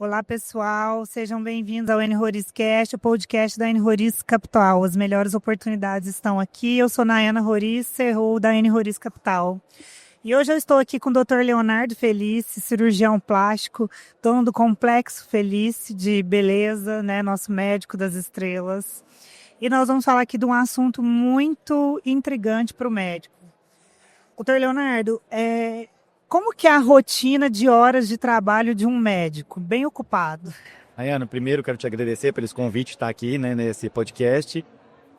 Olá, pessoal. Sejam bem-vindos ao N Roriscast, o podcast da N Roris Capital. As melhores oportunidades estão aqui. Eu sou Nayana Roris, CEO da N Roris Capital. E hoje eu estou aqui com o Dr. Leonardo Felice, cirurgião plástico, dono do Complexo Felice de Beleza, né? Nosso médico das estrelas. E nós vamos falar aqui de um assunto muito intrigante para o médico. Dr. Leonardo, como que é a rotina de horas de trabalho de um médico bem ocupado? Nayana, primeiro quero te agradecer pelo convite de estar aqui, né, nesse podcast.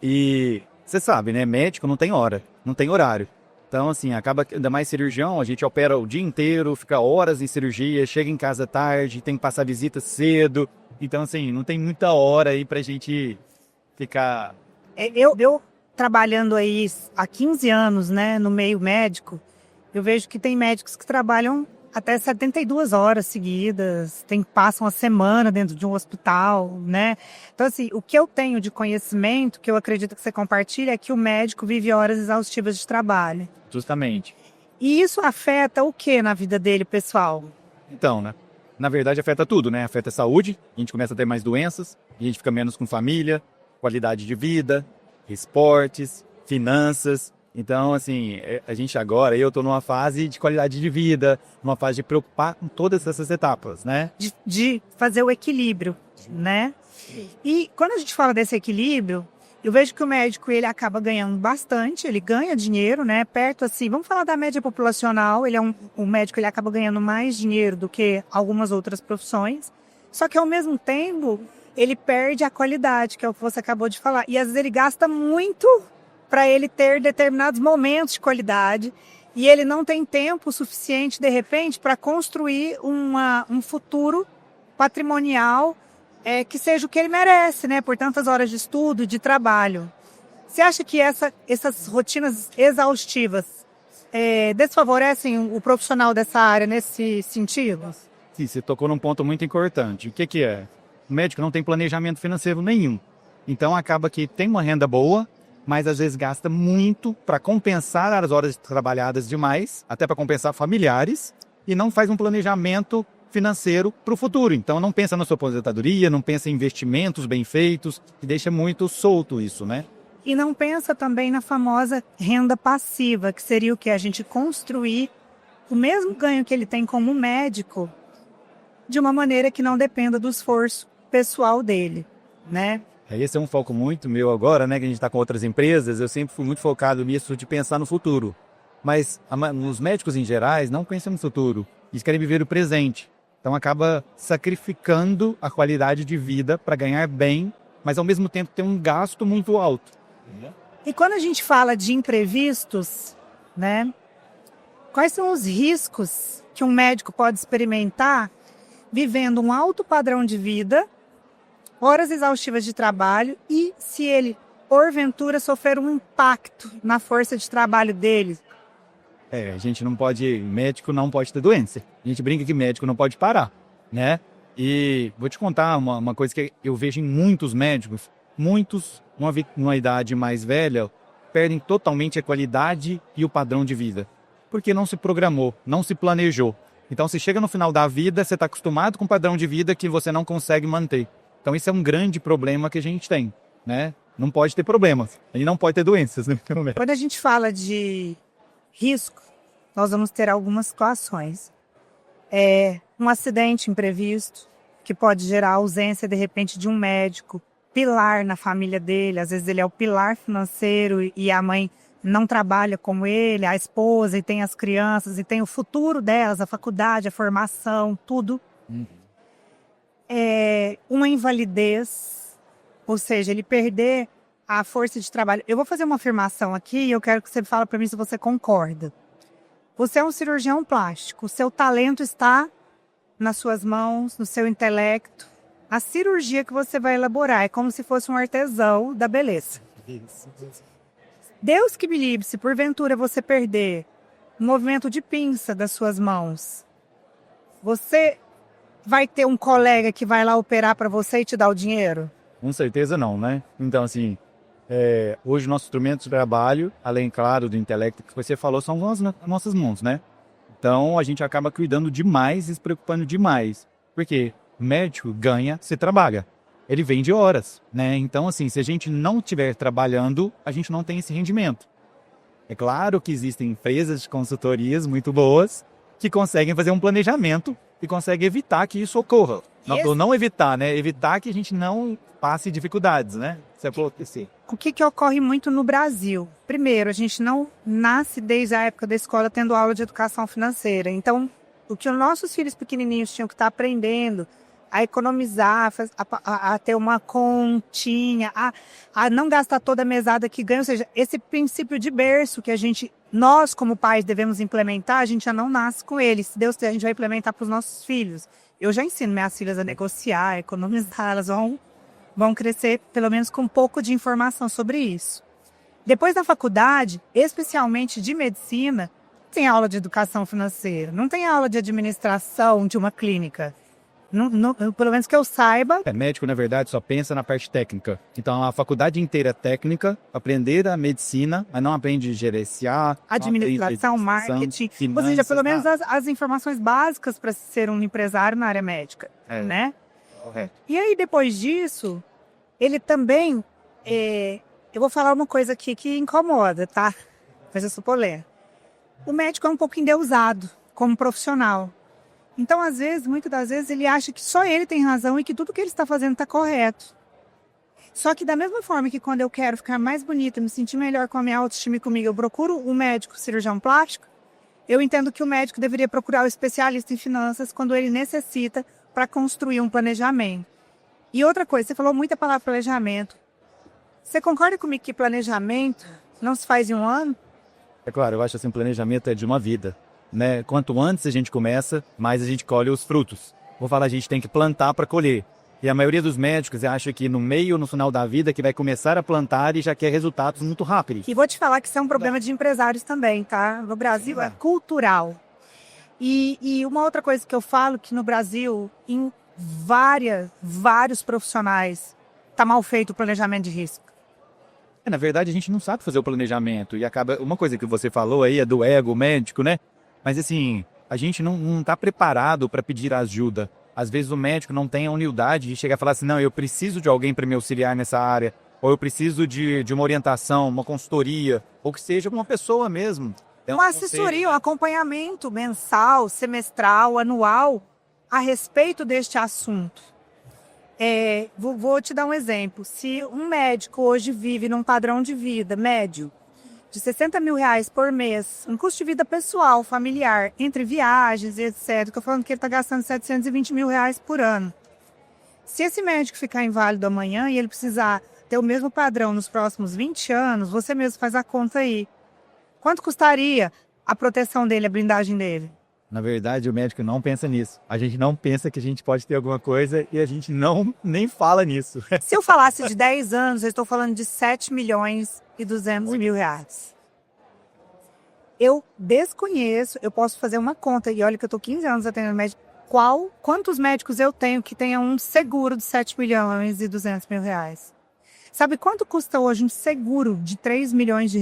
E você sabe, né, médico não tem hora, não tem horário. Então, assim, acaba, ainda mais cirurgião, a gente opera o dia inteiro, fica horas em cirurgia, chega em casa tarde, tem que passar visita cedo. Então, assim, não tem muita hora aí pra gente ficar... Eu trabalhando aí há 15 anos, né, no meio médico, eu vejo que tem médicos que trabalham até 72 horas seguidas, passam a semana dentro de um hospital, né? Então, assim, o que eu tenho de conhecimento, que eu acredito que você compartilha, é que o médico vive horas exaustivas de trabalho. Justamente. E isso afeta o que na vida dele, pessoal? Então, né, na verdade afeta tudo, né? Afeta a saúde, a gente começa a ter mais doenças, a gente fica menos com família, qualidade de vida, esportes, finanças. Então, assim, a gente agora, eu estou numa fase de qualidade de vida, numa fase de preocupar com todas essas etapas, né? De fazer o equilíbrio, né? E quando a gente fala desse equilíbrio, eu vejo que o médico, ele acaba ganhando bastante, ele ganha dinheiro, né? Perto, assim, vamos falar da média populacional, o médico, ele acaba ganhando mais dinheiro do que algumas outras profissões, só que ao mesmo tempo, ele perde a qualidade, que é o que você acabou de falar, e às vezes ele gasta muito para ele ter determinados momentos de qualidade e ele não tem tempo suficiente, de repente, para construir um futuro patrimonial que seja o que ele merece, né? Por tantas horas de estudo, de trabalho. Você acha que essas rotinas exaustivas desfavorecem o profissional dessa área nesse sentido? Sim, você tocou num ponto muito importante. O que é? O médico não tem planejamento financeiro nenhum. Então, acaba que tem uma renda boa, mas às vezes gasta muito para compensar as horas trabalhadas demais, até para compensar familiares, e não faz um planejamento financeiro para o futuro. Então não pensa na sua aposentadoria, não pensa em investimentos bem feitos, e deixa muito solto isso, né? E não pensa também na famosa renda passiva, que seria o que? A gente construir o mesmo ganho que ele tem como médico, de uma maneira que não dependa do esforço pessoal dele, né? Esse é um foco muito meu agora, né, que a gente está com outras empresas, eu sempre fui muito focado nisso de pensar no futuro. Mas os médicos em gerais não pensam no futuro, eles querem viver o presente. Então acaba sacrificando a qualidade de vida para ganhar bem, mas ao mesmo tempo tem um gasto muito alto. E quando a gente fala de imprevistos, né, quais são os riscos que um médico pode experimentar vivendo um alto padrão de vida, horas exaustivas de trabalho e se ele, porventura, sofrer um impacto na força de trabalho dele? A gente não pode, médico não pode ter doença. A gente brinca que médico não pode parar, né? E vou te contar uma coisa que eu vejo em muitos médicos, numa idade mais velha, perdem totalmente a qualidade e o padrão de vida. Porque não se programou, não se planejou. Então, se chega no final da vida, você está acostumado com um padrão de vida que você não consegue manter. Então, isso é um grande problema que a gente tem, né? Não pode ter problemas. A gente não pode ter doenças, né? Quando a gente fala de risco, nós vamos ter algumas situações. Um acidente imprevisto, que pode gerar a ausência, de repente, de um médico, pilar na família dele. Às vezes ele é o pilar financeiro e a mãe não trabalha como ele, a esposa, e tem as crianças, e tem o futuro delas, a faculdade, a formação, tudo. Uma invalidez, ou seja, ele perder a força de trabalho. Eu vou fazer uma afirmação aqui e eu quero que você fale para mim se você concorda. Você é um cirurgião plástico, o seu talento está nas suas mãos, no seu intelecto. A cirurgia que você vai elaborar é como se fosse um artesão da beleza. Deus que me livre, se porventura você perder o movimento de pinça das suas mãos, você vai ter um colega que vai lá operar para você e te dar o dinheiro? Com certeza não, né? Então, assim, hoje nossos instrumentos de trabalho, além, claro, do intelecto que você falou, são as nossas mãos, né? Então, a gente acaba cuidando demais e se preocupando demais. Por quê? O médico ganha se trabalha. Ele vende horas, né? Então, assim, se a gente não estiver trabalhando, a gente não tem esse rendimento. É claro que existem empresas de consultorias muito boas que conseguem fazer um planejamento e conseguem evitar que isso ocorra. Ou não evitar, né? Evitar que a gente não passe dificuldades, né? Você falou que sim. O que ocorre muito no Brasil? Primeiro, a gente não nasce desde a época da escola tendo aula de educação financeira. Então, o que os nossos filhos pequenininhos tinham que estar aprendendo a economizar, a ter uma continha, a não gastar toda a mesada que ganha. Ou seja, esse princípio de berço que nós como pais devemos implementar, a gente já não nasce com ele. Se Deus quiser, a gente vai implementar para os nossos filhos. Eu já ensino minhas filhas a negociar, a economizar, elas vão crescer pelo menos com um pouco de informação sobre isso. Depois da faculdade, especialmente de medicina, tem aula de educação financeira, não tem aula de administração de uma clínica. Pelo menos que eu saiba. Médico, na verdade, só pensa na parte técnica. Então, a faculdade inteira é técnica, aprender a medicina, mas não aprende a gerenciar, administração, marketing, finanças, ou seja, pelo menos as informações básicas para ser um empresário na área médica, né? Correto. E aí, depois disso, ele também, eu vou falar uma coisa aqui que incomoda, tá? Mas eu sou polêmica. O médico é um pouco endeusado como profissional. Então, muitas das vezes, ele acha que só ele tem razão e que tudo que ele está fazendo está correto. Só que da mesma forma que quando eu quero ficar mais bonita, me sentir melhor com a minha autoestima e comigo, eu procuro um médico cirurgião plástico, eu entendo que o médico deveria procurar o especialista em finanças quando ele necessita para construir um planejamento. E outra coisa, você falou muito a palavra planejamento. Você concorda comigo que planejamento não se faz em um ano? É claro, eu acho assim, planejamento é de uma vida. Né? Quanto antes a gente começa, mais a gente colhe os frutos. Vou falar, a gente tem que plantar para colher. E a maioria dos médicos acha que no meio ou no final da vida que vai começar a plantar e já quer resultados muito rápidos. E vou te falar que isso é um problema de empresários também, tá? No Brasil é cultural. E uma outra coisa que eu falo, que no Brasil, em vários profissionais, tá mal feito o planejamento de risco. Na verdade, a gente não sabe fazer o planejamento. E acaba. Uma coisa que você falou aí é do ego médico, né? Mas assim, a gente não está preparado para pedir ajuda. Às vezes o médico não tem a humildade de chegar e falar assim, não, eu preciso de alguém para me auxiliar nessa área, ou eu preciso de uma orientação, uma consultoria, ou que seja uma pessoa mesmo. Uma assessoria, um acompanhamento mensal, semestral, anual, a respeito deste assunto. Vou te dar um exemplo. Se um médico hoje vive num padrão de vida médio, de R$60 mil por mês, um custo de vida pessoal, familiar, entre viagens e etc. Estou falando que ele está gastando R$720 mil por ano. Se esse médico ficar inválido amanhã e ele precisar ter o mesmo padrão nos próximos 20 anos, você mesmo faz a conta aí. Quanto custaria a proteção dele, a blindagem dele? Na verdade, o médico não pensa nisso. A gente não pensa que a gente pode ter alguma coisa e a gente nem fala nisso. Se eu falasse de 10 anos, eu estou falando de R$7.200.000. Eu desconheço, eu posso fazer uma conta, e olha que eu estou 15 anos atendendo médico, quantos médicos eu tenho que tenham um seguro de R$7.200.000? Sabe quanto custa hoje um seguro de R$3 milhões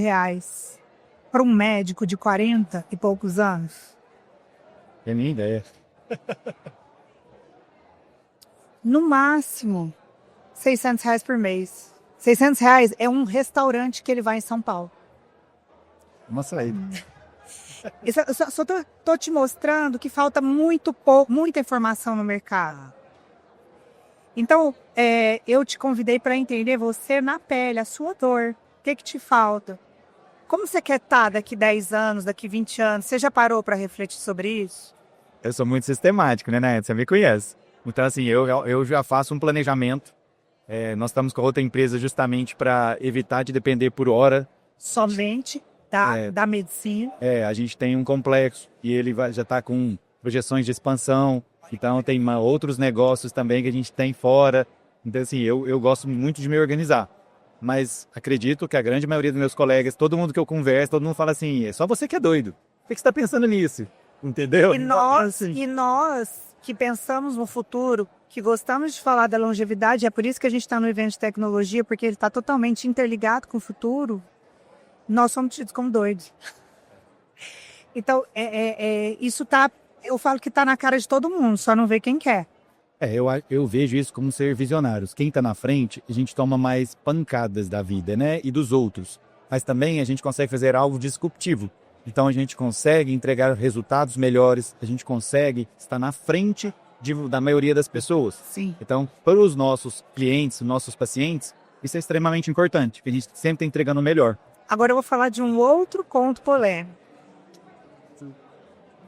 para um médico de 40 e poucos anos? É minha ideia. No máximo, R$600 por mês. R$600 é um restaurante que ele vai em São Paulo. Uma saída. Eu só tô te mostrando que falta muita informação no mercado. Então, eu te convidei para entender você na pele, a sua dor. O que te falta? Como você quer estar daqui 10 anos, daqui 20 anos? Você já parou para refletir sobre isso? Eu sou muito sistemático, né, Nath? Você me conhece. Então, assim, eu já faço um planejamento. Nós estamos com outra empresa justamente para evitar de depender por hora. Somente da medicina. A gente tem um complexo e ele já está com projeções de expansão. Então, tem outros negócios também que a gente tem fora. Então, assim, eu gosto muito de me organizar. Mas acredito que a grande maioria dos meus colegas, todo mundo que eu converso, todo mundo fala assim, é só você que é doido. Por que você está pensando nisso? Entendeu? E nós que pensamos no futuro, que gostamos de falar da longevidade, é por isso que a gente está no evento de tecnologia, porque ele está totalmente interligado com o futuro, nós somos tidos como doidos. Então, isso eu falo que está na cara de todo mundo, só não vê quem quer. Eu vejo isso como ser visionários. Quem está na frente, a gente toma mais pancadas da vida, né? E dos outros. Mas também a gente consegue fazer algo disruptivo. Então a gente consegue entregar resultados melhores, a gente consegue estar na frente da maioria das pessoas. Sim. Então, para os nossos clientes, nossos pacientes, isso é extremamente importante, porque a gente sempre está entregando o melhor. Agora eu vou falar de um outro ponto polêmico.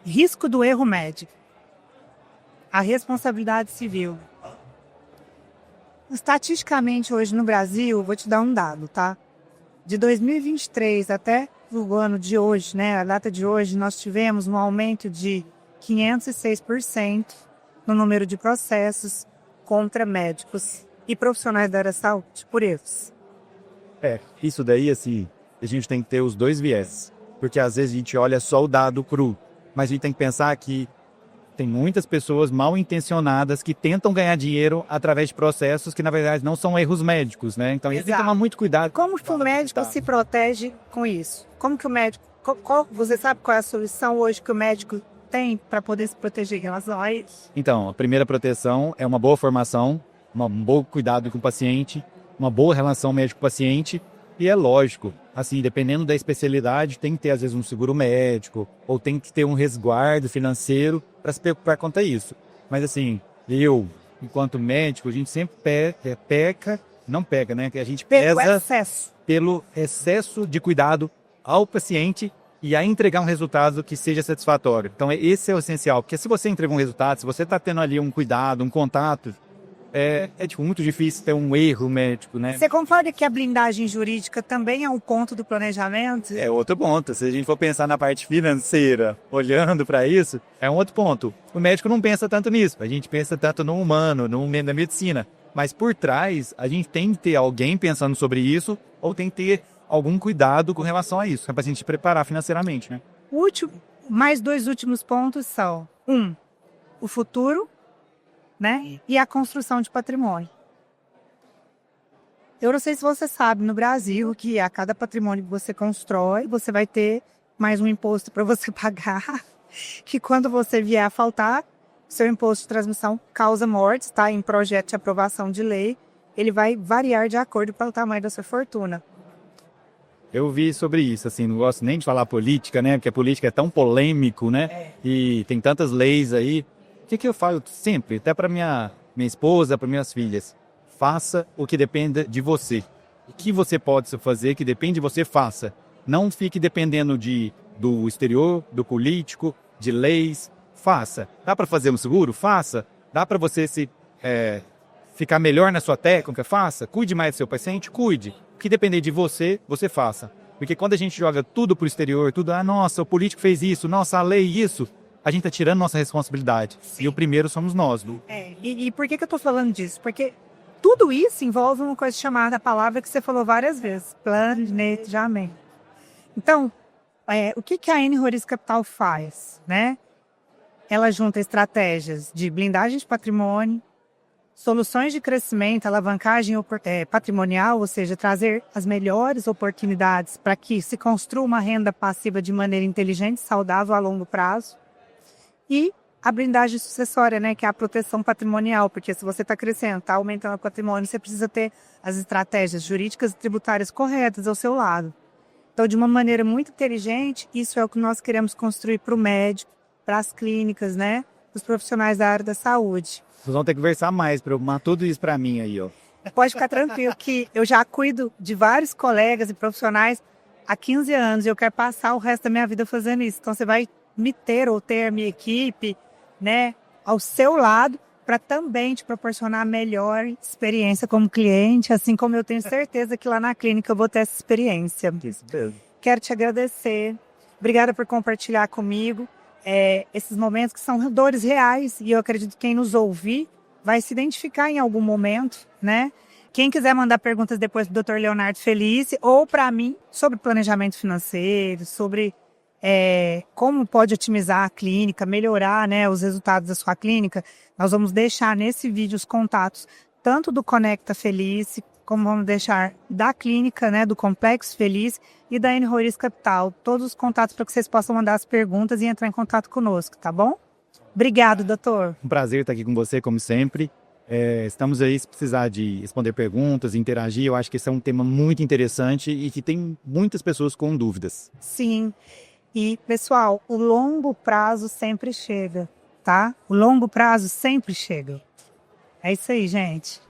Risco do erro médico. A responsabilidade civil. Estatisticamente, hoje no Brasil, vou te dar um dado, tá? De 2023 até o ano de hoje, né, a data de hoje, nós tivemos um aumento de 506% no número de processos contra médicos e profissionais da área da saúde por erros. Isso daí, assim, a gente tem que ter os dois viés. Porque às vezes a gente olha só o dado cru, mas a gente tem que pensar que tem muitas pessoas mal intencionadas que tentam ganhar dinheiro através de processos que, na verdade, não são erros médicos, né? Então, a gente tem que tomar muito cuidado. Como que o médico se protege com isso? Como que o médico... Você sabe qual é a solução hoje que o médico tem para poder se proteger em relação a isso? Então, a primeira proteção é uma boa formação, um bom cuidado com o paciente, uma boa relação médico-paciente. E é lógico, assim, dependendo da especialidade, tem que ter, às vezes, um seguro médico, ou tem que ter um resguardo financeiro para se preocupar quanto a isso. Mas, assim, enquanto médico, a gente sempre peca, né? Que a gente pesa pelo excesso de cuidado ao paciente e a entregar um resultado que seja satisfatório. Então, esse é o essencial, porque se você entrega um resultado, se você está tendo ali um cuidado, um contato, muito difícil ter um erro médico, né? Você concorda que a blindagem jurídica também é um ponto do planejamento? É outro ponto. Se a gente for pensar na parte financeira, olhando para isso, é um outro ponto. O médico não pensa tanto nisso. A gente pensa tanto no humano, na medicina. Mas por trás, a gente tem que ter alguém pensando sobre isso ou tem que ter algum cuidado com relação a isso, para a gente se preparar financeiramente, né? Mais dois últimos pontos são: o futuro, né? E a construção de patrimônio. Eu não sei se você sabe, no Brasil, que a cada patrimônio que você constrói, você vai ter mais um imposto para você pagar, que quando você vier a faltar, seu imposto de transmissão causa mortes, tá? Em projeto de aprovação de lei, ele vai variar de acordo com o tamanho da sua fortuna. Eu vi sobre isso, assim, não gosto nem de falar política, né? Porque a política é tão polêmico, né? E tem tantas leis aí. O que eu falo sempre, até para minha esposa, para minhas filhas? Faça o que dependa de você. O que você pode fazer, que depende de você, faça. Não fique dependendo do exterior, do político, de leis. Faça. Dá para fazer um seguro? Faça. Dá para você ficar melhor na sua técnica? Faça. Cuide mais do seu paciente? Cuide. O que depender de você, você faça. Porque quando a gente joga tudo para o exterior, nossa, o político fez isso, nossa, a lei isso, a gente está tirando nossa responsabilidade. Sim. E o primeiro somos nós. E por que eu estou falando disso? Porque tudo isso envolve uma coisa chamada, a palavra que você falou várias vezes, planejamento. Então, o que a N Roriz Capital faz, né? Ela junta estratégias de blindagem de patrimônio, soluções de crescimento, alavancagem patrimonial, ou seja, trazer as melhores oportunidades para que se construa uma renda passiva de maneira inteligente e saudável a longo prazo. E a blindagem sucessória, né, que é a proteção patrimonial, porque se você está crescendo, está aumentando o patrimônio, você precisa ter as estratégias jurídicas e tributárias corretas ao seu lado. Então, de uma maneira muito inteligente, isso é o que nós queremos construir para o médico, para as clínicas, né, os profissionais da área da saúde. Vocês vão ter que conversar mais para eu arrumar tudo isso para mim aí, ó. Pode ficar tranquilo que eu já cuido de vários colegas e profissionais há 15 anos e eu quero passar o resto da minha vida fazendo isso. Então, você vai me ter ou ter a minha equipe, né, ao seu lado, para também te proporcionar a melhor experiência como cliente, assim como eu tenho certeza que lá na clínica eu vou ter essa experiência. Isso mesmo. Quero te agradecer. Obrigada por compartilhar comigo esses momentos que são dores reais e eu acredito que quem nos ouvir vai se identificar em algum momento, né? Quem quiser mandar perguntas depois para o Dr. Leonardo Felice ou para mim sobre planejamento financeiro, sobre como pode otimizar a clínica, melhorar, né, os resultados da sua clínica, nós vamos deixar nesse vídeo os contatos tanto do Conecta Felice, como vamos deixar da clínica, né, do Complexo Feliz e da N Roriz Capital. Todos os contatos para que vocês possam mandar as perguntas e entrar em contato conosco, tá bom? Obrigado, doutor. Um prazer estar aqui com você, como sempre. Estamos aí, se precisar de responder perguntas, interagir, eu acho que esse é um tema muito interessante e que tem muitas pessoas com dúvidas. Sim. E, pessoal, o longo prazo sempre chega, tá? O longo prazo sempre chega. É isso aí, gente.